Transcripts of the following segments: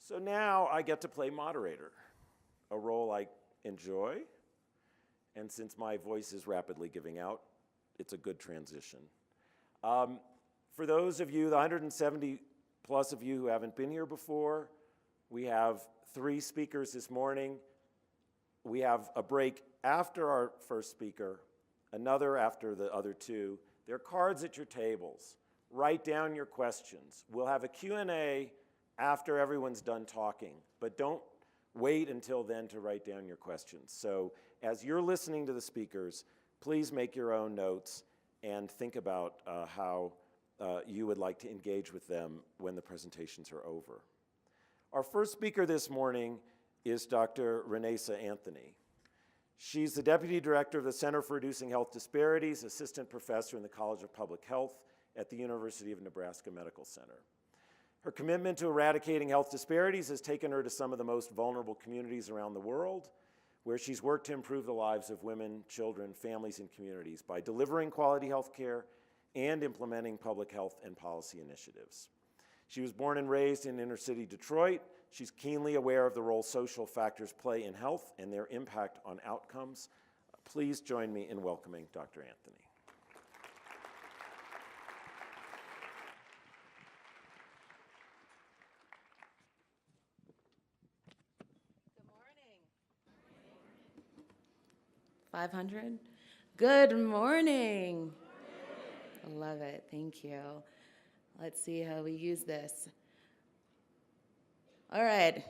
So now I get to play moderator, a role I enjoy, and since my voice is rapidly giving out, it's a good transition. For those of you, the 170 plus of you who haven't been here before, we have 3 speakers this morning. We have a break after our first speaker, another after the other 2. There are cards at your tables. Write down your questions. We'll have a Q&A after everyone's done talking, but don't wait until then to write down your questions. So as you're listening to the speakers, please make your own notes and think about how you would like to engage with them when the presentations are over. Our first speaker this morning is Dr. Renaisa Anthony. She's the Deputy Director of the Center for Reducing Health Disparities, Assistant Professor in the College of Public Health at the University of Nebraska Medical Center. Her commitment to eradicating health disparities has taken her to some of the most vulnerable communities around the world, where she's worked to improve the lives of women, children, families, and communities by delivering quality health care and implementing public health and policy initiatives. She was born and raised in inner-city Detroit. She's keenly aware of the role social factors play in health and their impact on outcomes. Please join me in welcoming Dr. Anthony. Good morning. 500? Good morning. I love it. Thank you. Let's see how we use this. All right.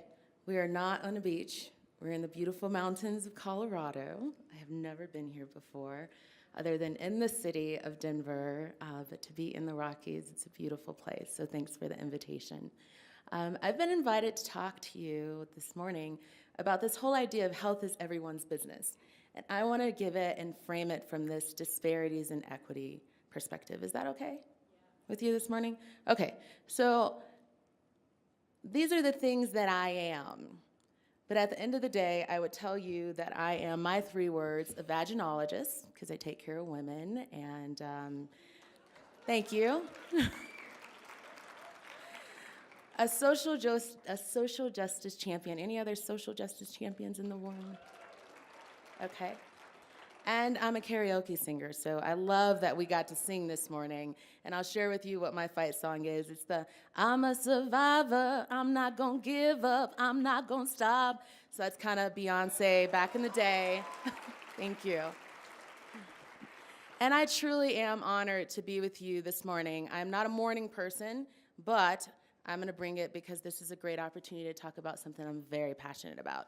We are not on a beach. We're in the beautiful mountains of Colorado. I have never been here before, other than in the city of Denver, but to be in the Rockies, it's a beautiful place, so thanks for the invitation. I've been invited to talk to you this morning about this whole idea of health is everyone's business, and I want to give it and frame it from this disparities and equity perspective. Is that okay with you this morning? Okay, so these are the things that I am. But at the end of the day, I would tell you that I am my 3 words, a vaginologist, because I take care of women, and thank you. a social justice champion. Any other social justice champions in the room? Okay. And I'm a karaoke singer, so I love that we got to sing this morning. And I'll share with you what my fight song is. It's the, I'm a survivor, I'm not gonna give up, I'm not gonna stop. So that's kind of Beyonce back in the day. Thank you. And I truly am honored to be with you this morning. I'm not a morning person, but I'm gonna bring it because this is a great opportunity to talk about something I'm very passionate about.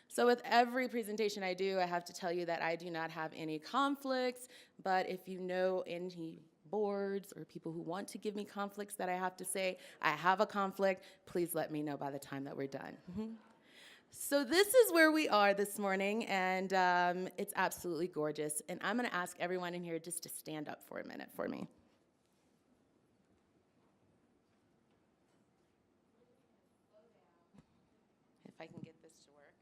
So with every presentation I do, I have to tell you that I do not have any conflicts, but if you know any boards or people who want to give me conflicts that I have to say, I have a conflict, please let me know by the time that we're done. So this is where we are this morning, and it's absolutely gorgeous. And I'm gonna ask everyone in here just to stand up for a minute for me. If I can get this to work.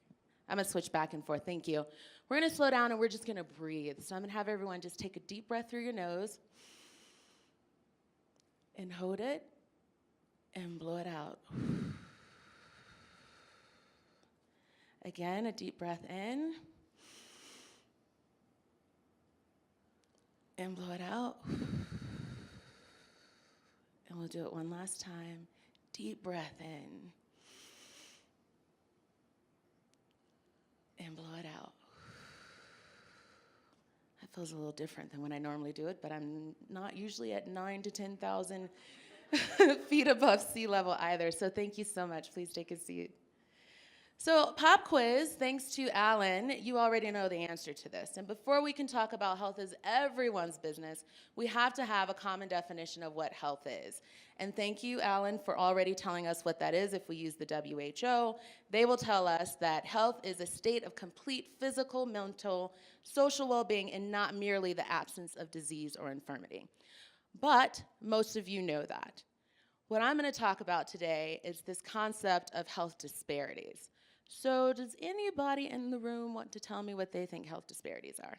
I'm gonna switch back and forth, thank you. We're gonna slow down and we're just gonna breathe. So I'm gonna have everyone just take a deep breath through your nose and hold it and blow it out. Again, a deep breath in and blow it out. And we'll do it one last time. Deep breath in. And blow it out. That feels a little different than when I normally do it, but I'm not usually at 9,000 to 10,000 feet above sea level either, so thank you so much. Please take a seat. So pop quiz, thanks to Alan, you already know the answer to this. And before we can talk about health as everyone's business, we have to have a common definition of what health is. And thank you, Alan, for already telling us what that is. If we use the WHO, they will tell us that health is a state of complete physical, mental, social well-being, and not merely the absence of disease or infirmity. But most of you know that. What I'm going to talk about today is this concept of health disparities. So does anybody in the room want to tell me what they think health disparities are?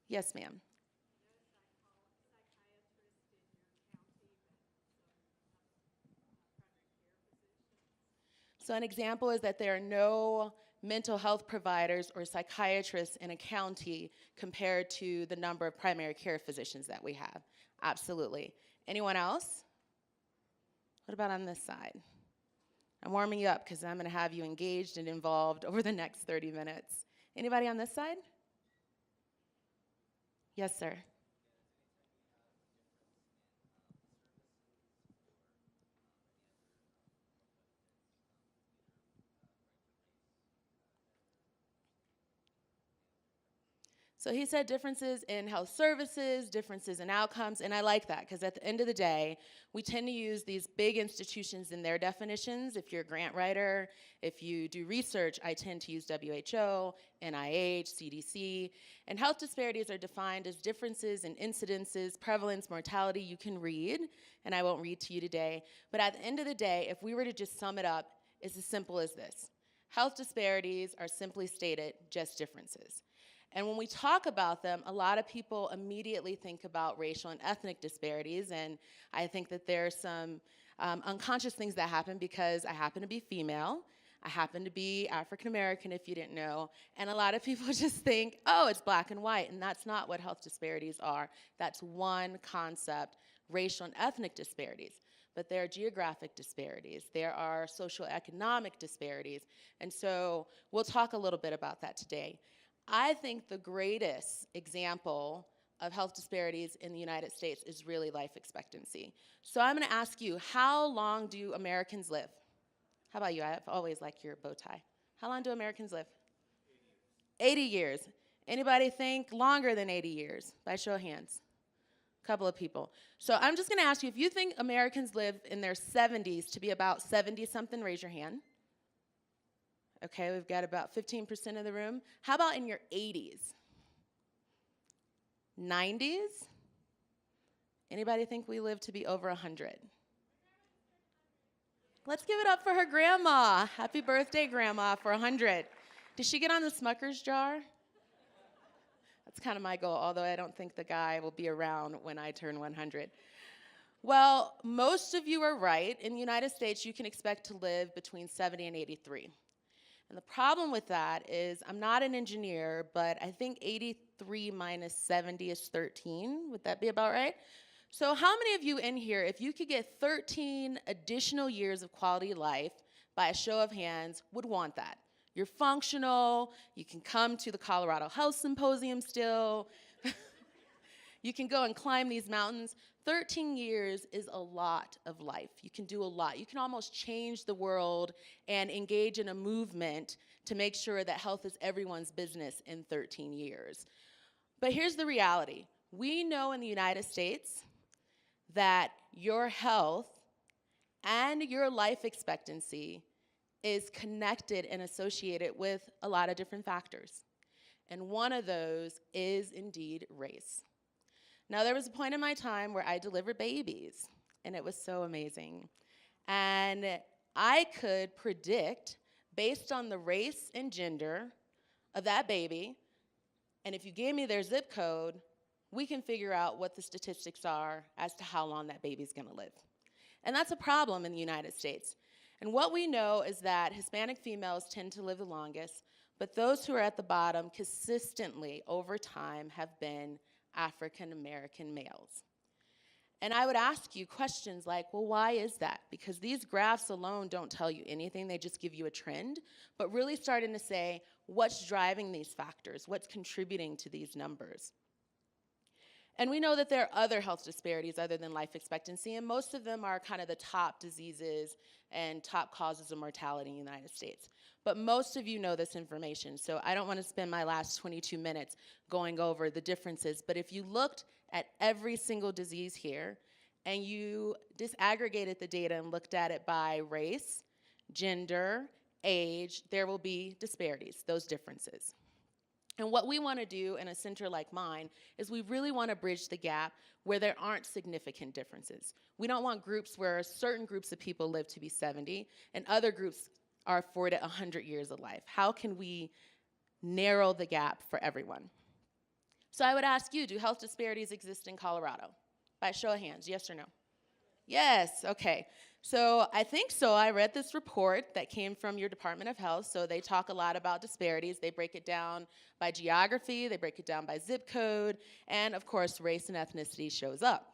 Yes, ma'am. So an example is that there are no mental health providers or psychiatrists in a county compared to the number of primary care physicians that we have. Absolutely. Anyone else? What about on this side? I'm warming you up because I'm going to have you engaged and involved over the next 30 minutes. Anybody on this side? Yes, sir. So he said differences in health services, differences in outcomes, and I like that because at the end of the day, we tend to use these big institutions in their definitions. If you're a grant writer, if you do research, I tend to use WHO, NIH, CDC, and health disparities are defined as differences in incidences, prevalence, mortality. You can read, and I won't read to you today, but at the end of the day, if we were to just sum it up, it's as simple as this. Health disparities are simply stated, just differences. And when we talk about them, a lot of people immediately think about racial and ethnic disparities, and I think that there are some unconscious things that happen because I happen to be female, I happen to be African American if you didn't know, and a lot of people just think, oh, it's black and white, and that's not what health disparities are. That's one concept, racial and ethnic disparities. But there are geographic disparities, there are socioeconomic disparities, and so we'll talk a little bit about that today. I think the greatest example of health disparities in the United States is really life expectancy. So I'm going to ask you, how long do Americans live? How about you? I've always liked your bow tie. How long do Americans live? 80 years. Anybody think longer than 80 years? By show of hands. A couple of people. So I'm just going to ask you, if you think Americans live in their 70s to be about 70-something, raise your hand. Okay, we've got about 15% of the room. How about in your 80s? 90s? Anybody think we live to be over 100? Let's give it up for her grandma. Happy birthday, Grandma, for 100. Did she get on the Smucker's jar? That's kind of my goal, although I don't think the guy will be around when I turn 100. Well, most of you are right. In the United States, you can expect to live between 70 and 83. And the problem with that is, I'm not an engineer, but I think 83 minus 70 is 13. Would that be about right? So how many of you in here, if you could get 13 additional years of quality life, by a show of hands, would want that? You're functional, you can come to the Colorado Health Symposium still, you can go and climb these mountains. 13 years is a lot of life. You can do a lot. You can almost change the world and engage in a movement to make sure that health is everyone's business in 13 years. But here's the reality. We know in the United States that your health and your life expectancy is connected and associated with a lot of different factors. And one of those is indeed race. Now, there was a point in my time where I delivered babies, and it was so amazing. And I could predict, based on the race and gender of that baby, and if you gave me their zip code, we can figure out what the statistics are as to how long that baby's gonna live. And that's a problem in the United States. And what we know is that Hispanic females tend to live the longest, but those who are at the bottom consistently over time have been African American males. And I would ask you questions like, well, why is that? Because these graphs alone don't tell you anything, they just give you a trend, but really starting to say, what's driving these factors? What's contributing to these numbers? And we know that there are other health disparities other than life expectancy, and most of them are kind of the top diseases and top causes of mortality in the United States. But most of you know this information, so I don't want to spend my last 22 minutes going over the differences, but if you looked at every single disease here, and you disaggregated the data and looked at it by race, gender, age, there will be disparities, those differences. And what we want to do in a center like mine is we really want to bridge the gap where there aren't significant differences. We don't want groups where certain groups of people live to be 70 and other groups are afforded 100 years of life. How can we narrow the gap for everyone? So I would ask you, do health disparities exist in Colorado? By a show of hands, yes or no? Yes, okay. So I think so. I read this report that came from your Department of Health. So they talk a lot about disparities. They break it down by geography, they break it down by zip code, and of course, race and ethnicity shows up.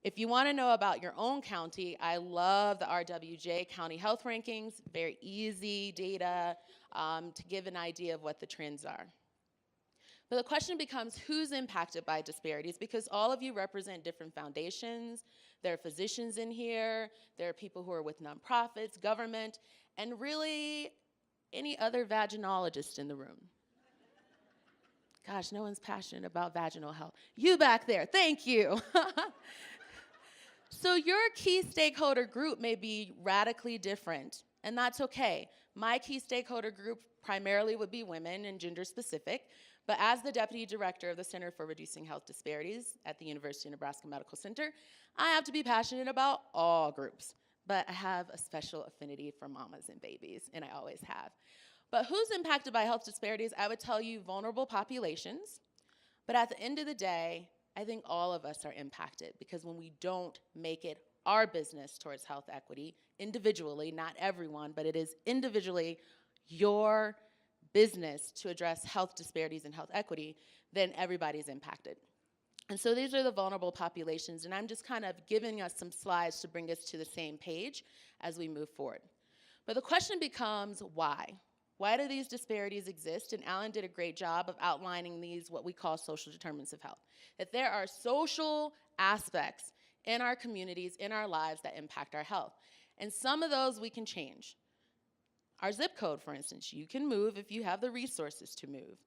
If you want to know about your own county, I love the RWJ County Health Rankings. Very easy data to give an idea of what the trends are. But the question becomes, who's impacted by disparities? Because all of you represent different foundations. There are physicians in here. There are people who are with nonprofits, government, and really any other vaginologist in the room. Gosh, no one's passionate about vaginal health. You back there, thank you. So your key stakeholder group may be radically different, and that's okay. My key stakeholder group primarily would be women and gender specific, but as the Deputy Director of the Center for Reducing Health Disparities at the University of Nebraska Medical Center, I have to be passionate about all groups, but I have a special affinity for mamas and babies, and I always have. But who's impacted by health disparities? I would tell you vulnerable populations, but at the end of the day, I think all of us are impacted because when we don't make it our business towards health equity, individually, not everyone, but it is individually your business to address health disparities and health equity, then everybody's impacted. And so these are the vulnerable populations, and I'm just kind of giving us some slides to bring us to the same page as we move forward. But the question becomes, why? Why do these disparities exist? And Alan did a great job of outlining these, what we call social determinants of health. That there are social aspects in our communities, in our lives that impact our health. And some of those we can change. Our zip code, for instance, you can move if you have the resources to move.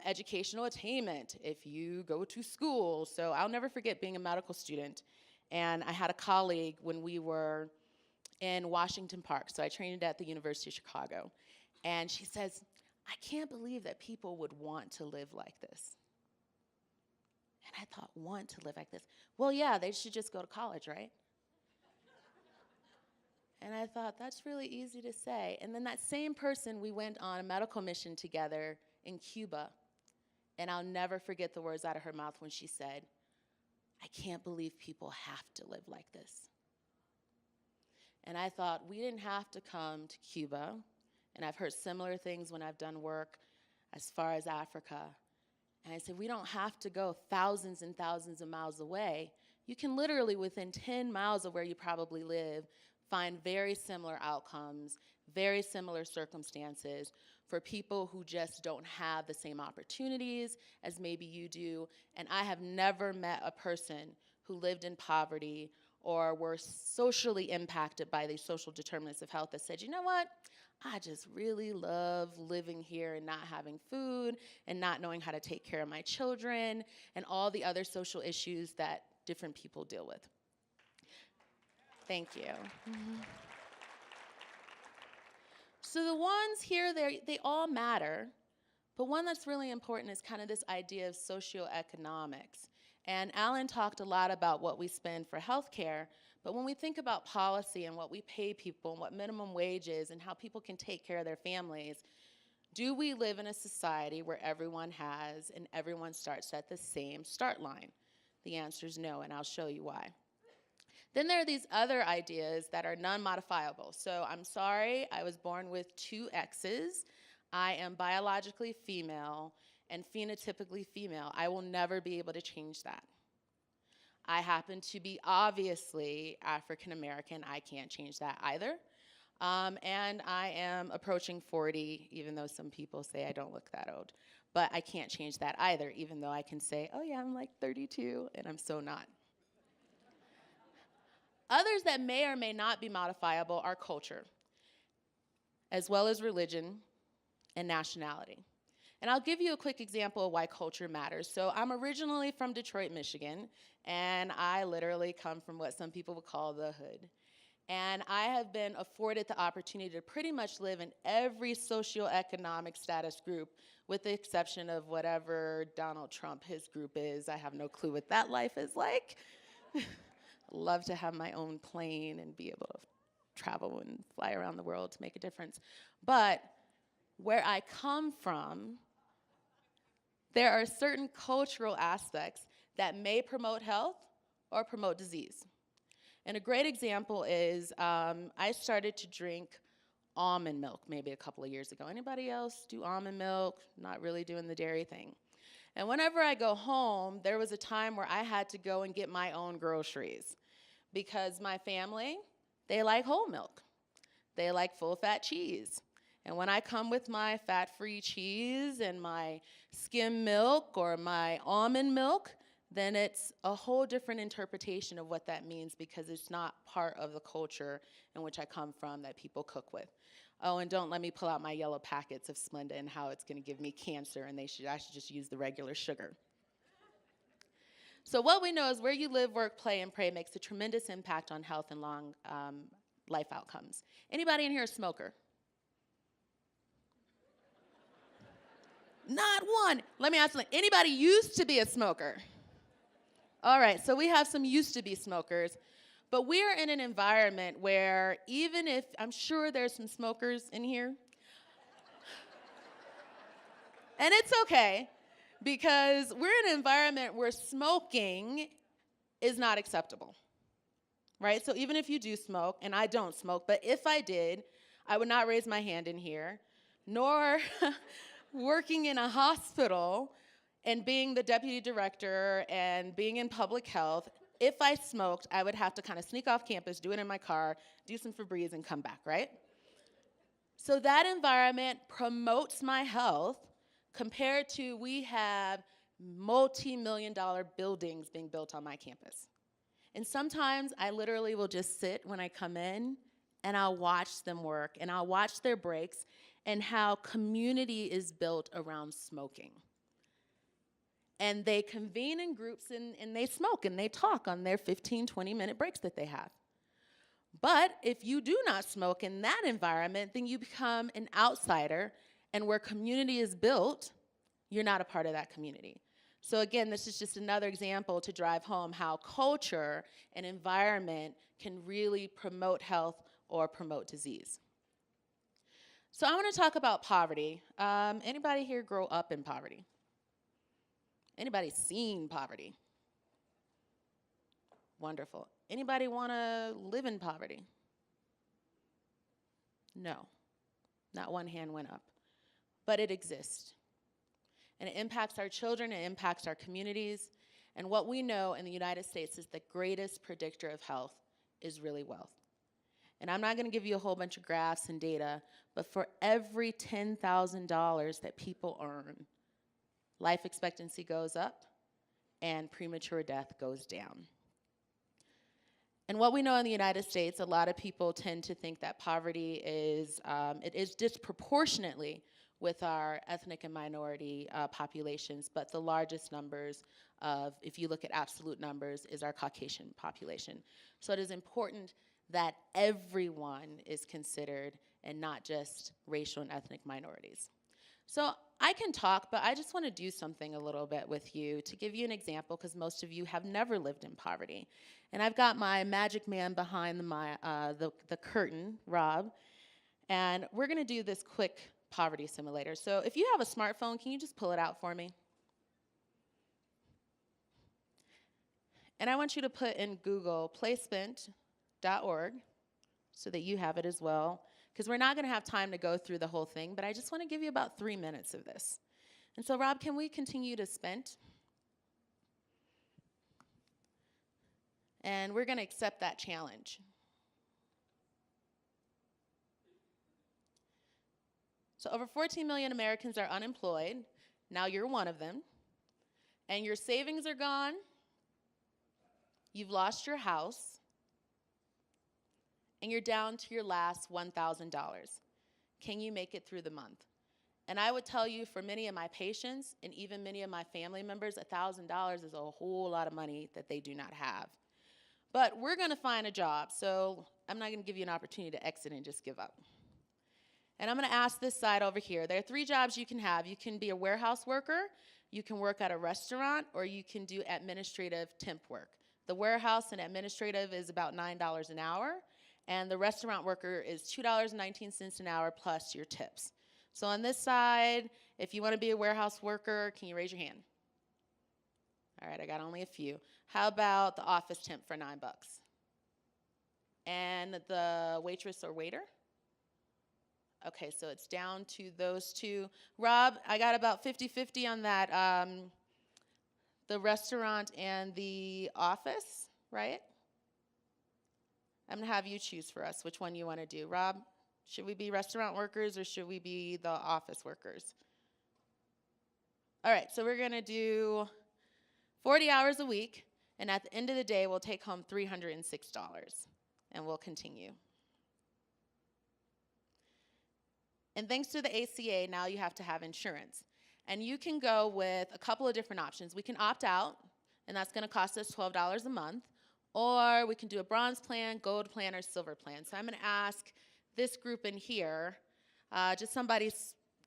Educational attainment, if you go to school. So I'll never forget being a medical student. And I had a colleague when we were in Washington Park. So I trained at the University of Chicago. And she says, I can't believe that people would want to live like this. And I thought, want to live like this? Well, yeah, they should just go to college, right? And I thought, that's really easy to say. And then that same person, we went on a medical mission together in Cuba. And I'll never forget the words out of her mouth when she said, I can't believe people have to live like this. And I thought, we didn't have to come to Cuba. And I've heard similar things when I've done work as far as Africa. And I said, we don't have to go thousands and thousands of miles away. You can literally, within 10 miles of where you probably live, find very similar outcomes, very similar circumstances for people who just don't have the same opportunities as maybe you do. And I have never met a person who lived in poverty or were socially impacted by these social determinants of health that said, you know what? I just really love living here and not having food and not knowing how to take care of my children and all the other social issues that different people deal with. Thank you. So the ones here, they all matter, but one that's really important is kind of this idea of socioeconomics. And Alan talked a lot about what we spend for healthcare, but when we think about policy and what we pay people and what minimum wage is and how people can take care of their families, do we live in a society where everyone has and everyone starts at the same start line? The answer is no, and I'll show you why. Then there are these other ideas that are non-modifiable. So I'm sorry, I was born with 2 X's. I am biologically female and phenotypically female. I will never be able to change that. I happen to be obviously African American. I can't change that either. And I am approaching 40, even though some people say I don't look that old. But I can't change that either, even though I can say, oh yeah, I'm like 32, and I'm so not. Others that may or may not be modifiable are culture, as well as religion and nationality. And I'll give you a quick example of why culture matters. So I'm originally from Detroit, Michigan, and I literally come from what some people would call the hood. And I have been afforded the opportunity to pretty much live in every socioeconomic status group, with the exception of whatever Donald Trump, his group is. I have no clue what that life is like. Love to have my own plane and be able to travel and fly around the world to make a difference. But where I come from, there are certain cultural aspects that may promote health or promote disease. And a great example is I started to drink almond milk maybe a couple of years ago. Anybody else do almond milk? Not really doing the dairy thing. And whenever I go home, there was a time where I had to go and get my own groceries because my family, they like whole milk. They like full-fat cheese. And when I come with my fat-free cheese and my skim milk or my almond milk, then it's a whole different interpretation of what that means because it's not part of the culture in which I come from that people cook with. Oh, and don't let me pull out my yellow packets of Splenda and how it's going to give me cancer and I should just use the regular sugar. So what we know is where you live, work, play, and pray makes a tremendous impact on health and long life outcomes. Anybody in here a smoker? Not one. Let me ask you, anybody used to be a smoker? All right, so we have some used to be smokers, but we're in an environment where even if, I'm sure there's some smokers in here, and it's okay, because we're in an environment where smoking is not acceptable, right? So even if you do smoke, and I don't smoke, but if I did, I would not raise my hand in here, nor working in a hospital and being the deputy director and being in public health, if I smoked, I would have to kind of sneak off campus, do it in my car, do some Febreze, and come back, right? So that environment promotes my health compared to we have multi-million-dollar buildings being built on my campus. And sometimes I literally will just sit when I come in and I'll watch them work and I'll watch their breaks and how community is built around smoking. And they convene in groups and they smoke and they talk on their 15, 20-minute breaks that they have. But if you do not smoke in that environment, then you become an outsider, and where community is built, you're not a part of that community. So again, this is just another example to drive home how culture and environment can really promote health or promote disease. So I want to talk about poverty. Anybody here grow up in poverty? Anybody seen poverty? Wonderful. Anybody want to live in poverty? No. Not one hand went up. But it exists. And it impacts our children, it impacts our communities. And what we know in the United States is the greatest predictor of health is really wealth. And I'm not going to give you a whole bunch of graphs and data, but for every $10,000 that people earn, life expectancy goes up and premature death goes down. And what we know in the United States, a lot of people tend to think that poverty is, it is disproportionately with our ethnic and minority populations, but the largest numbers of, if you look at absolute numbers, is our Caucasian population. So it is important that everyone is considered and not just racial and ethnic minorities. So I can talk, but I just want to do something a little bit with you to give you an example, because most of you have never lived in poverty. And I've got my magic man behind the curtain, Rob, and we're going to do this quick poverty simulator. So if you have a smartphone, can you just pull it out for me? And I want you to put in Google placement.org so that you have it as well, because we're not going to have time to go through the whole thing, but I just want to give you about 3 minutes of this. And so, Rob, can we continue to spend? And we're going to accept that challenge. So over 14 million Americans are unemployed. Now you're one of them. And your savings are gone. You've lost your house. And you're down to your last $1,000. Can you make it through the month? And I would tell you, for many of my patients and even many of my family members, $1,000 is a whole lot of money that they do not have. But we're going to find a job, so I'm not going to give you an opportunity to exit and just give up. And I'm going to ask this side over here. There are 3 jobs you can have. You can be a warehouse worker, you can work at a restaurant, or you can do administrative temp work. The warehouse and administrative is about $9 an hour, and the restaurant worker is $2.19 an hour plus your tips. So on this side, if you want to be a warehouse worker, can you raise your hand? All right, I got only a few. How about the office temp for $9? and the waitress or waiter? Okay, so it's down to those two. Rob, I got about 50-50 on that, the restaurant and the office, right? I'm going to have you choose for us which one you want to do. Rob, should we be restaurant workers or should we be the office workers? All right, so we're going to do 40 hours a week, and at the end of the day, we'll take home $306, and we'll continue. And thanks to the ACA, now you have to have insurance. And you can go with a couple of different options. We can opt out, and that's going to cost us $12 a month. Or we can do a bronze plan, gold plan, or silver plan. So I'm going to ask this group in here, just somebody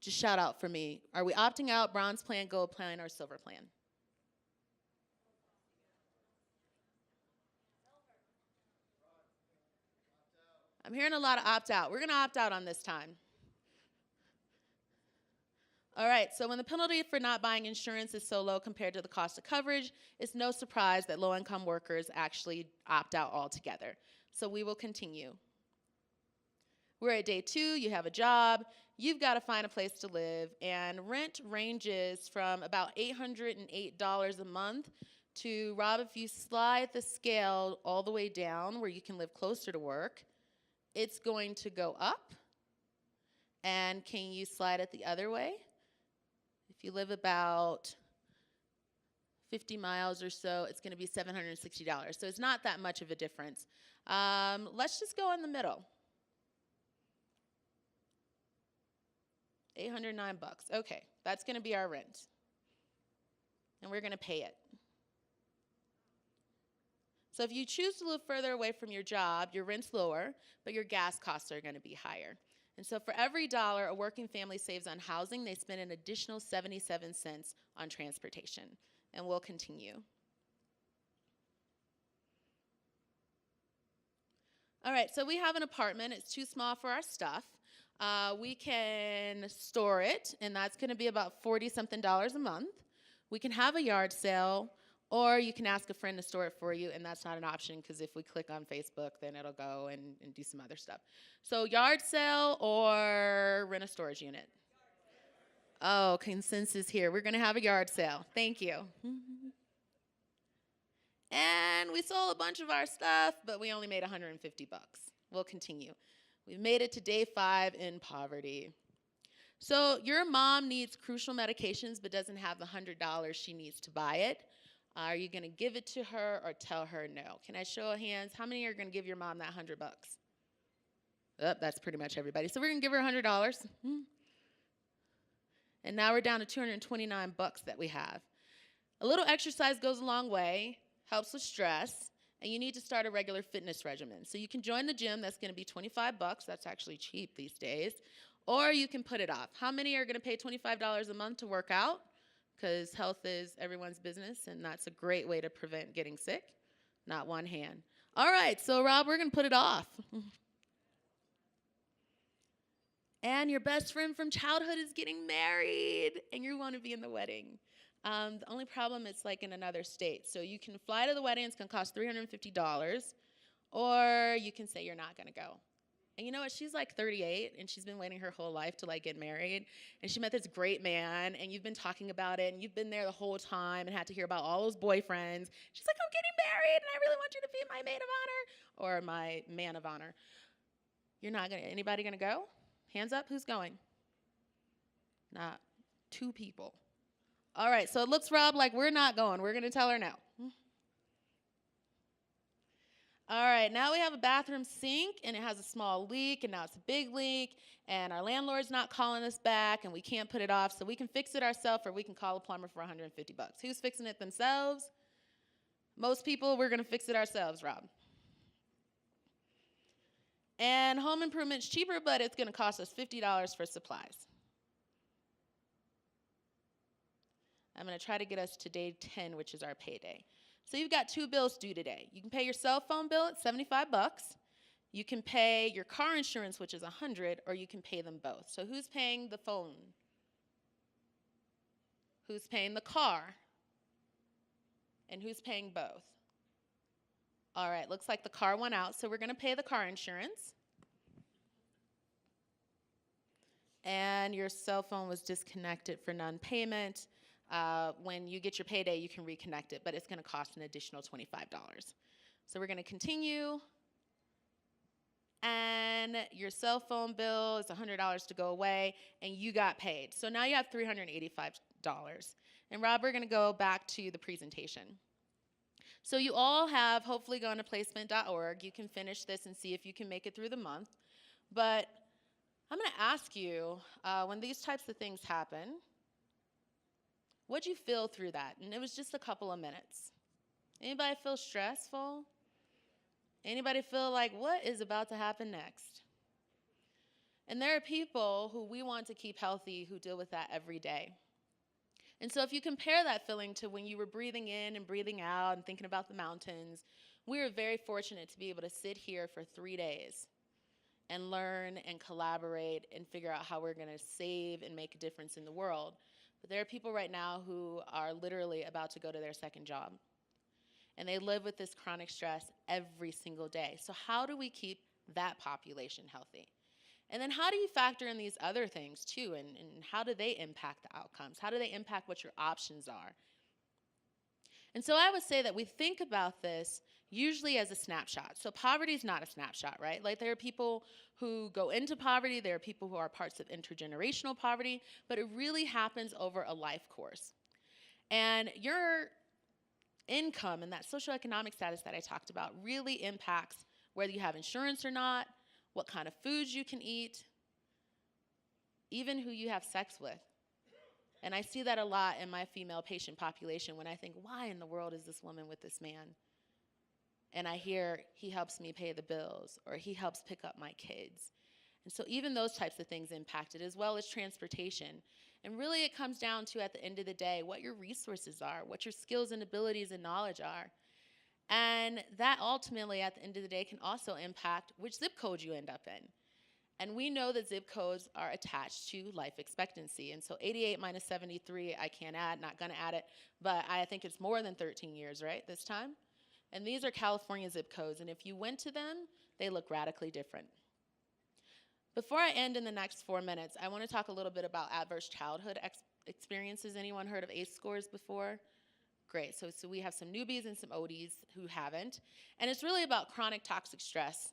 just shout out for me. Are we opting out, bronze plan, gold plan, or silver plan? I'm hearing a lot of opt out. We're going to opt out on this time. All right, so when the penalty for not buying insurance is so low compared to the cost of coverage, it's no surprise that low-income workers actually opt out altogether. So we will continue. We're at day 2, you have a job, you've got to find a place to live, and rent ranges from about $808 a month to, Rob, if you slide the scale all the way down where you can live closer to work, it's going to go up. And can you slide it the other way? If you live about 50 miles or so, it's going to be $760. So it's not that much of a difference. Let's just go in the middle. $809. Okay, that's going to be our rent. And we're going to pay it. So if you choose to live further away from your job, your rent's lower, but your gas costs are going to be higher. And so for every dollar a working family saves on housing, they spend an additional 77 cents on transportation. And we'll continue. All right, so we have an apartment. It's too small for our stuff. We can store it, and that's going to be about $40-something a month. We can have a yard sale, or you can ask a friend to store it for you, and that's not an option because if we click on Facebook, then it'll go and do some other stuff. So yard sale or rent a storage unit? Oh, consensus here. We're going to have a yard sale. Thank you. And we sold a bunch of our stuff, but we only made $150. We'll continue. We've made it to day 5 in poverty. So your mom needs crucial medications but doesn't have the $100 she needs to buy it. Are you going to give it to her or tell her no? Can I show of hands? How many are going to give your mom that $100? Oh, that's pretty much everybody. So we're going to give her $100. And now we're down to $229 that we have. A little exercise goes a long way, helps with stress, and you need to start a regular fitness regimen. So you can join the gym. That's going to be $25. That's actually cheap these days. Or you can put it off. How many are going to pay $25 a month to work out? Because health is everyone's business, and that's a great way to prevent getting sick. Not one hand. All right, so Rob, we're going to put it off. And your best friend from childhood is getting married, and you want to be in the wedding. The only problem is like in another state. So you can fly to the wedding, it's going to cost $350, or you can say you're not going to go. And you know what? She's like 38, and she's been waiting her whole life to like get married. And she met this great man, and you've been talking about it, and you've been there the whole time and had to hear about all those boyfriends. She's like, I'm getting married, and I really want you to be my maid of honor or my man of honor. You're not going to, anybody going to go? Hands up, who's going? Not 2 people. All right, so it looks, Rob, like we're not going. We're going to tell her no. All right, now we have a bathroom sink, and it has a small leak, and now it's a big leak, and our landlord's not calling us back, and we can't put it off, so we can fix it ourselves, or we can call a plumber for $150. Who's fixing it themselves? Most people, we're going to fix it ourselves, Rob. And home improvement's cheaper, but it's going to cost us $50 for supplies. I'm going to try to get us to day 10, which is our payday. So you've got 2 bills due today. You can pay your cell phone bill at $75. You can pay your car insurance, which is $100, or you can pay them both. So who's paying the phone? Who's paying the car? And who's paying both? All right, looks like the car went out, so we're going to pay the car insurance. And your cell phone was disconnected for non-payment. When you get your payday, you can reconnect it, but it's going to cost an additional $25. So we're going to continue. And your cell phone bill is $100 to go away, and you got paid. So now you have $385. And Rob, we're going to go back to the presentation. So you all have hopefully gone to placement.org. You can finish this and see if you can make it through the month. But I'm going to ask you, when these types of things happen, what'd you feel through that? And it was just a couple of minutes. Anybody feel stressful? Anybody feel like, what is about to happen next? And there are people who we want to keep healthy who deal with that every day. And so if you compare that feeling to when you were breathing in and breathing out and thinking about the mountains, we are very fortunate to be able to sit here for 3 days and learn and collaborate and figure out how we're going to save and make a difference in the world. But there are people right now who are literally about to go to their second job. And they live with this chronic stress every single day. So how do we keep that population healthy? And then how do you factor in these other things too? And how do they impact the outcomes? How do they impact what your options are? And so I would say that we think about this usually as a snapshot. So poverty is not a snapshot, right? Like there are people who go into poverty, there are people who are parts of intergenerational poverty, but it really happens over a life course. And your income and that socioeconomic status that I talked about really impacts whether you have insurance or not, what kind of foods you can eat, even who you have sex with. And I see that a lot in my female patient population when I think, why in the world is this woman with this man? And I hear, he helps me pay the bills, or he helps pick up my kids. And so even those types of things impact it, as well as transportation. And really it comes down to, at the end of the day, what your resources are, what your skills and abilities and knowledge are. And that ultimately, at the end of the day, can also impact which zip code you end up in. And we know that zip codes are attached to life expectancy. And so 88 minus 73, I can't add, not gonna add it, but I think it's more than 13 years, right, this time? And these are California zip codes, and if you went to them, they look radically different. Before I end in the next 4 minutes, I want to talk a little bit about adverse childhood experiences. Anyone heard of ACE scores before? Great, so we have some newbies and some ODs who haven't. And it's really about chronic toxic stress.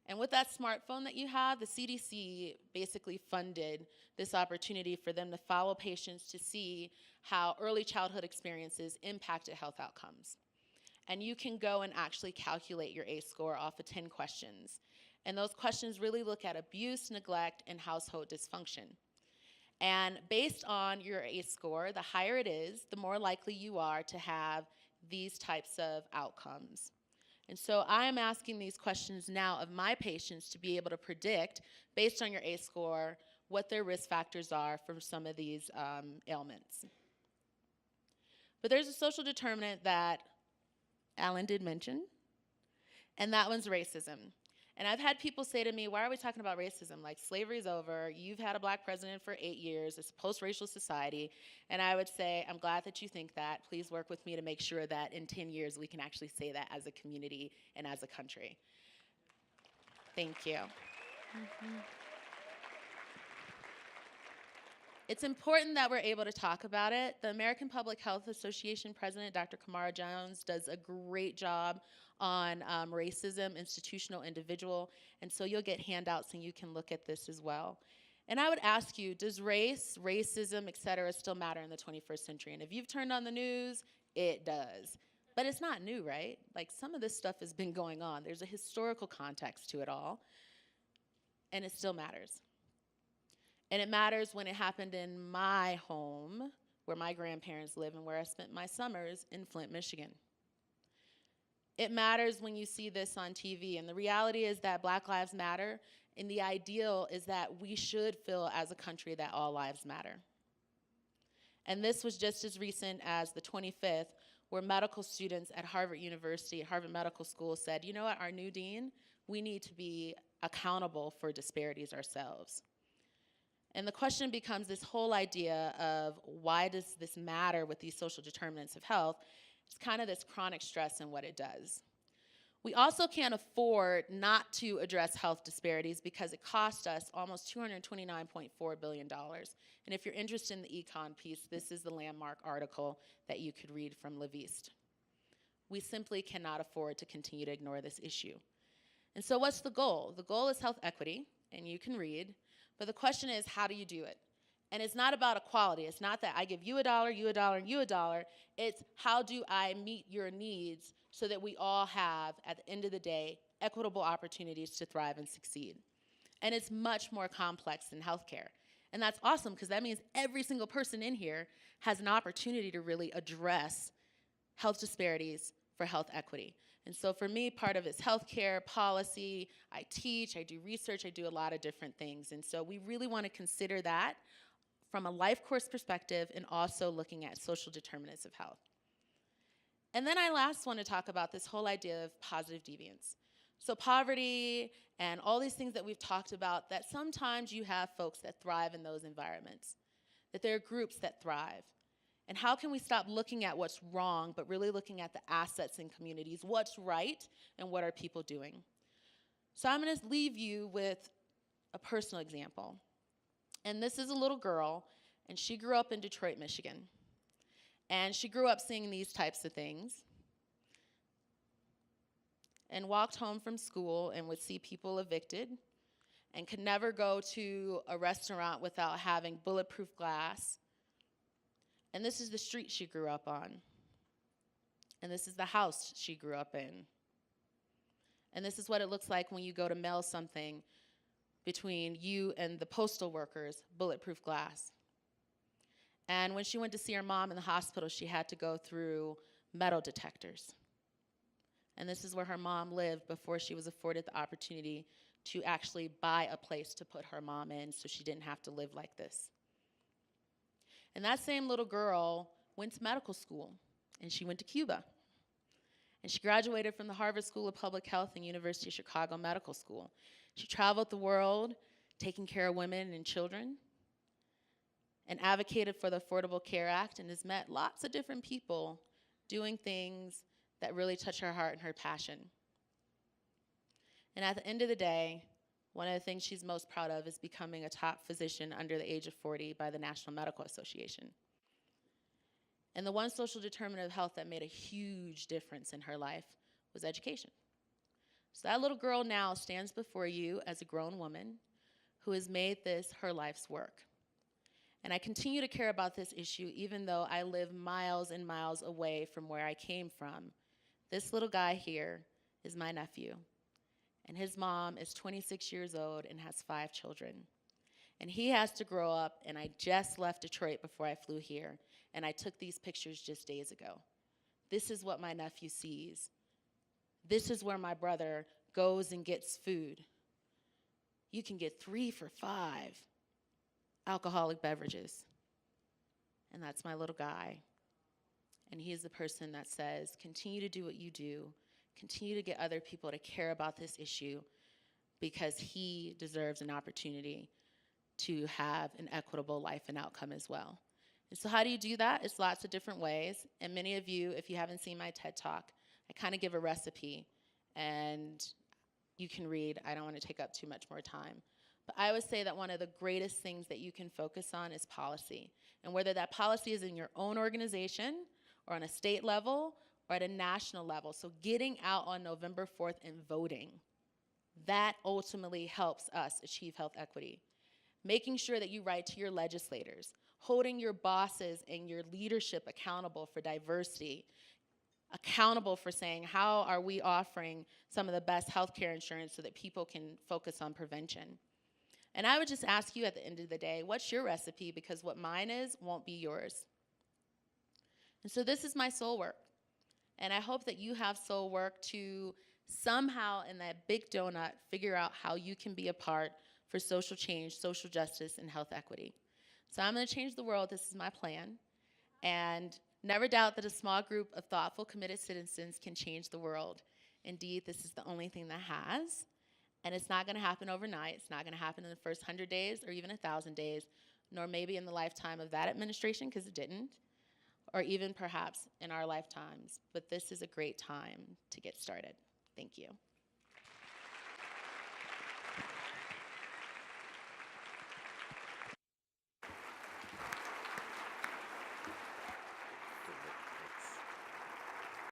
And with that smartphone that you have, the CDC basically funded this opportunity for them to follow patients to see how early childhood experiences impacted health outcomes. And you can go and actually calculate your ACE score off of 10 questions. And those questions really look at abuse, neglect, and household dysfunction. And based on your ACE score, the higher it is, the more likely you are to have these types of outcomes. And so I am asking these questions now of my patients to be able to predict, based on your ACE score, what their risk factors are for some of these ailments. But there's a social determinant that Alan did mention, and that one's racism. And I've had people say to me, why are we talking about racism? Like, slavery's over, you've had a black president for 8 years, it's a post-racial society. And I would say, I'm glad that you think that. Please work with me to make sure that in 10 years we can actually say that as a community and as a country. Thank you. It's important that we're able to talk about it. The American Public Health Association president, Dr. Kamara Jones, does a great job on racism, institutional, individual, and so you'll get handouts and you can look at this as well. And I would ask you, does race, racism, et cetera, still matter in the 21st century? And if you've turned on the news, it does. But it's not new, right? Like, some of this stuff has been going on. There's a historical context to it all, and it still matters. And it matters when it happened in my home, where my grandparents live and where I spent my summers in Flint, Michigan. It matters when you see this on TV. And the reality is that Black Lives Matter, and the ideal is that we should feel as a country that all lives matter. And this was just as recent as the 25th, where medical students at Harvard University, Harvard Medical School said, you know what, our new dean, we need to be accountable for disparities ourselves. And the question becomes this whole idea of, why does this matter with these social determinants of health? It's kind of this chronic stress and what it does. We also can't afford not to address health disparities because it cost us almost $229.4 billion. And if you're interested in the econ piece, this is the landmark article that you could read from Leviste. We simply cannot afford to continue to ignore this issue. And so what's the goal? The goal is health equity, and you can read, but the question is, how do you do it? And it's not about equality. It's not that I give you $1, you $1, and you $1. It's how do I meet your needs so that we all have, at the end of the day, equitable opportunities to thrive and succeed. And it's much more complex than healthcare. And that's awesome because that means every single person in here has an opportunity to really address health disparities for health equity. And so for me, part of it's healthcare, policy, I teach, I do research, I do a lot of different things. And so we really want to consider that from a life course perspective and also looking at social determinants of health. And then I last want to talk about this whole idea of positive deviance. So poverty and all these things that we've talked about, that sometimes you have folks that thrive in those environments, that there are groups that thrive. And how can we stop looking at what's wrong, but really looking at the assets in communities, what's right, and what are people doing? So I'm going to leave you with a personal example. And this is a little girl, and she grew up in Detroit, Michigan. And she grew up seeing these types of things and walked home from school and would see people evicted and could never go to a restaurant without having bulletproof glass. And this is the street she grew up on. And this is the house she grew up in. And this is what it looks like when you go to mail something between you and the postal workers, bulletproof glass. And when she went to see her mom in the hospital, she had to go through metal detectors. And this is where her mom lived before she was afforded the opportunity to actually buy a place to put her mom in so she didn't have to live like this. And that same little girl went to medical school, and she went to Cuba. And she graduated from the Harvard School of Public Health and University of Chicago Medical School. She traveled the world taking care of women and children and advocated for the Affordable Care Act and has met lots of different people doing things that really touch her heart and her passion. And at the end of the day, one of the things she's most proud of is becoming a top physician under the age of 40 by the National Medical Association. And the one social determinant of health that made a huge difference in her life was education. So that little girl now stands before you as a grown woman who has made this her life's work. And I continue to care about this issue even though I live miles and miles away from where I came from. This little guy here is my nephew. And his mom is 26 years old and has 5 children. And he has to grow up, and I just left Detroit before I flew here, and I took these pictures just days ago. This is what my nephew sees. This is where my brother goes and gets food. You can get 3 for $5 alcoholic beverages. And that's my little guy. And he is the person that says, continue to do what you do. Continue to get other people to care about this issue because he deserves an opportunity to have an equitable life and outcome as well. And so how do you do that? It's lots of different ways. And many of you, if you haven't seen my TED Talk, I kind of give a recipe. And you can read. I don't want to take up too much more time. But I would say that one of the greatest things that you can focus on is policy. And whether that policy is in your own organization or on a state level or at a national level. So getting out on November 4th and voting, that ultimately helps us achieve health equity. Making sure that you write to your legislators, holding your bosses and your leadership accountable for diversity, accountable for saying how are we offering some of the best healthcare insurance so that people can focus on prevention. And I would just ask you at the end of the day, what's your recipe? Because what mine is won't be yours. And so this is my soul work. And I hope that you have soul work to somehow in that big donut figure out how you can be a part for social change, social justice, and health equity. So I'm going to change the world. This is my plan. And never doubt that a small group of thoughtful, committed citizens can change the world. Indeed, this is the only thing that has. And it's not going to happen overnight. It's not going to happen in the first 100 days or even 1,000 days, nor maybe in the lifetime of that administration, because it didn't, or even perhaps in our lifetimes. But this is a great time to get started. Thank you.